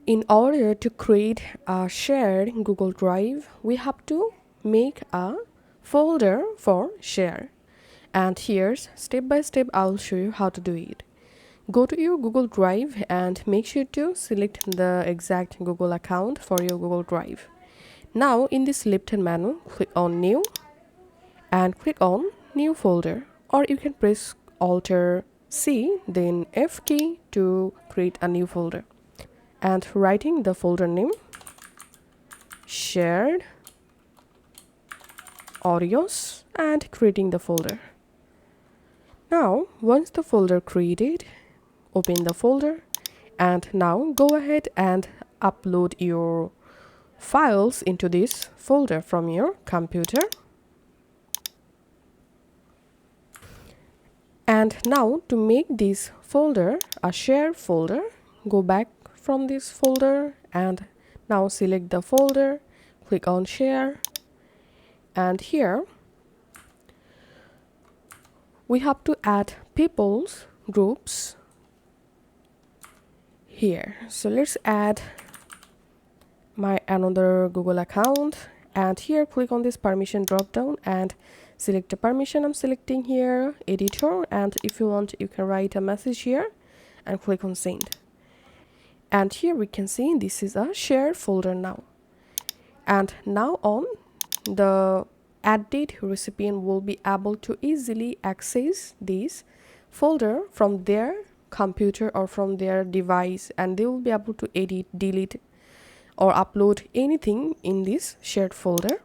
In order to create a shared Google Drive, we have to make a folder for share. And here's step by step, I'll show you how to do it. Go to your Google Drive and make sure to select the exact Google account for your Google Drive. Now in this left-hand menu, click on New and click on New Folder, or you can press Alt C then F key to create a new folder and writing the folder name shared audios and creating the folder. Now once the folder created, open the folder and now go ahead and upload your files into this folder from your computer. And now to make this folder a share folder, go back from this folder and now select the folder, click on share, and here we have to add people's groups here. So let's add my another Google account and here click on this permission drop down and select a permission. I'm selecting here editor, and if you want you can write a message here and click on send. And here we can see this is a shared folder now. And now on, the added recipient will be able to easily access this folder from their computer or from their device, and they will be able to edit, delete or upload anything in this shared folder.